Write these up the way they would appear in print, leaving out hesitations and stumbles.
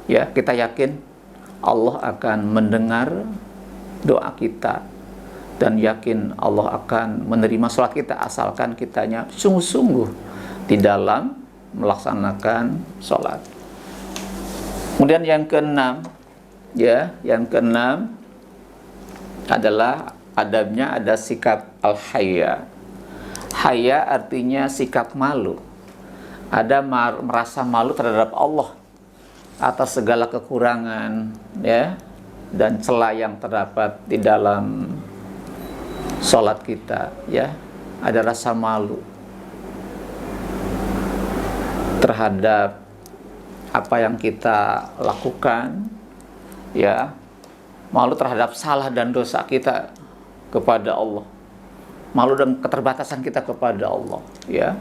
Ya, kita yakin Allah akan mendengar doa kita, dan yakin Allah akan menerima sholat kita asalkan kitanya sungguh-sungguh di dalam melaksanakan sholat. Kemudian yang keenam, ya, yang keenam adalah adabnya ada sikap al-haya. Haya artinya sikap malu. Ada merasa malu terhadap Allah atas segala kekurangan, ya, dan celah yang terdapat di dalam sholat kita, ya. Ada rasa malu terhadap apa yang kita lakukan, ya. Malu terhadap salah dan dosa kita kepada Allah, malu dengan keterbatasan kita kepada Allah, ya.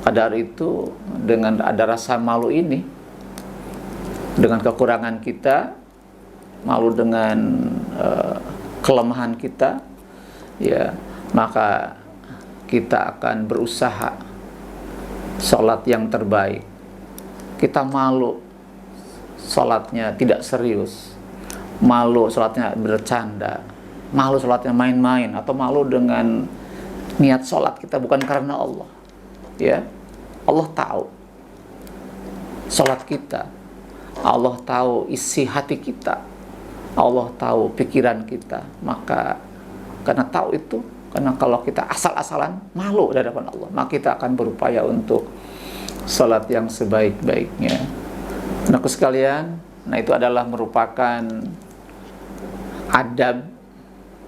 Kadar itu, dengan ada rasa malu ini, dengan kekurangan kita, malu dengan kelemahan kita, ya, maka kita akan berusaha sholat yang terbaik. Kita malu sholatnya tidak serius, malu sholatnya bercanda, malu sholatnya main-main, atau malu dengan niat sholat kita bukan karena Allah, ya. Allah tahu sholat kita, Allah tahu isi hati kita, Allah tahu pikiran kita. Maka karena tahu itu, karena kalau kita asal-asalan malu di hadapan Allah, maka kita akan berupaya untuk salat yang sebaik-baiknya. Anakku sekalian, nah itu adalah merupakan adab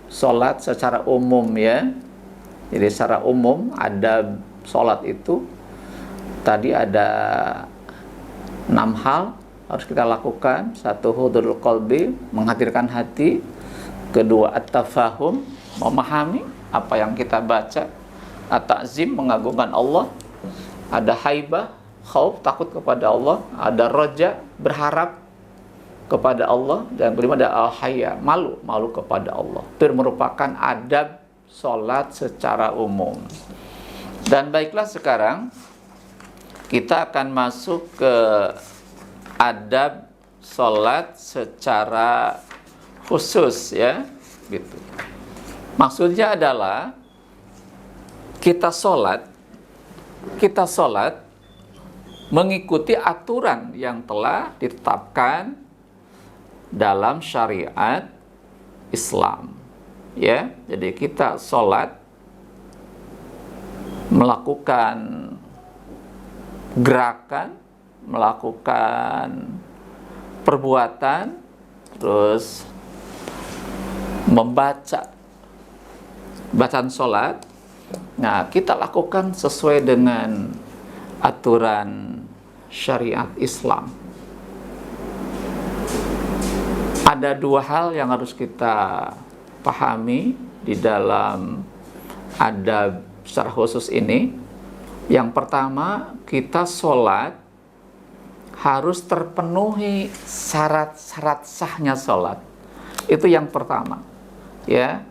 salat secara umum, ya. Jadi secara umum adab salat itu tadi ada 6 hal harus kita lakukan. 1, hudurul qalbi, menghadirkan hati. 2, at-tafahum, memahami apa yang kita baca. At-ta'zim, mengagungkan Allah. Ada haibah, khauf, takut kepada Allah. Ada roja, berharap kepada Allah. Dan kelima ada al-haya, malu kepada Allah. Itu merupakan adab sholat secara umum. Dan baiklah, sekarang kita akan masuk ke adab sholat secara khusus, ya, gitu. Maksudnya adalah kita sholat mengikuti aturan yang telah ditetapkan dalam syariat Islam, ya. Jadi kita sholat melakukan gerakan, melakukan perbuatan, terus membaca bacaan sholat. Nah, kita lakukan sesuai dengan aturan syariat Islam. Ada 2 hal yang harus kita pahami di dalam adab secara khusus ini. Yang pertama, kita sholat harus terpenuhi syarat-syarat sahnya sholat. Itu yang pertama, ya.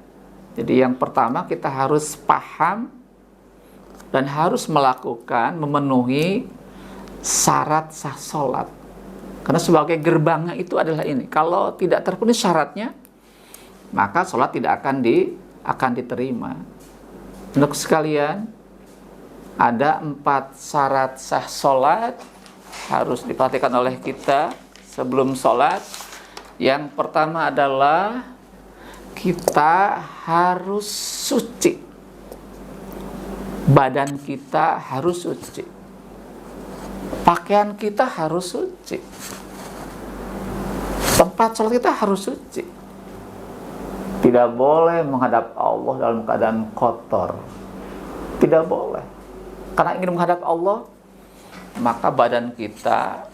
Jadi yang pertama, kita harus paham dan harus memenuhi syarat sah sholat. Karena sebagai gerbangnya itu adalah ini. Kalau tidak terpenuhi syaratnya, maka sholat tidak akan diterima. Untuk sekalian, ada 4 syarat sah sholat harus diperhatikan oleh kita sebelum sholat. Yang pertama adalah kita harus suci. Badan kita harus suci. Pakaian kita harus suci. Tempat sholat kita harus suci. Tidak boleh menghadap Allah dalam keadaan kotor. Tidak boleh. Karena ingin menghadap Allah, maka badan kita,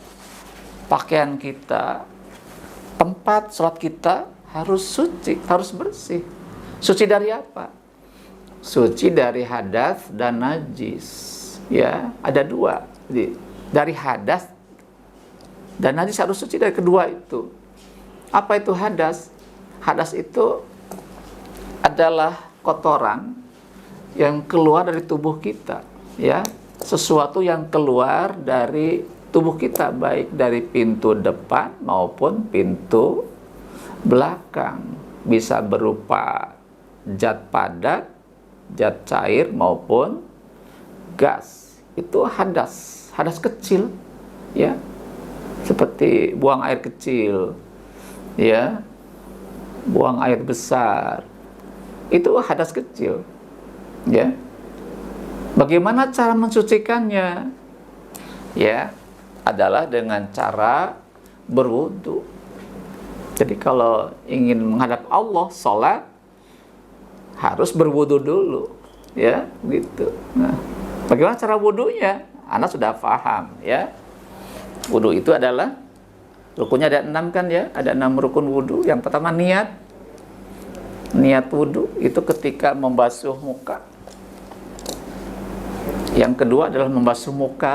pakaian kita, tempat sholat kita harus suci, harus bersih. Suci dari apa? Suci dari hadas dan najis, ya. Ada 2. Jadi, dari hadas dan najis harus suci dari kedua itu. Apa itu hadas? Hadas itu adalah kotoran yang keluar dari tubuh kita, ya. Sesuatu yang keluar dari tubuh kita, baik dari pintu depan maupun pintu belakang. Bisa berupa zat padat, zat cair maupun gas. Itu hadas kecil, ya. Seperti buang air kecil, ya. Buang air besar. Itu hadas kecil, ya. Bagaimana cara mensucikannya? Ya, adalah dengan cara berwudu. Jadi kalau ingin menghadap Allah, sholat, harus berwudu dulu, ya, gitu. Nah, bagaimana cara wudunya? Anda sudah paham, ya. Wudu itu adalah rukunnya ada 6 kan, ya? Ada 6 rukun wudu. Yang pertama niat. Niat wudu itu ketika membasuh muka. Yang kedua adalah membasuh muka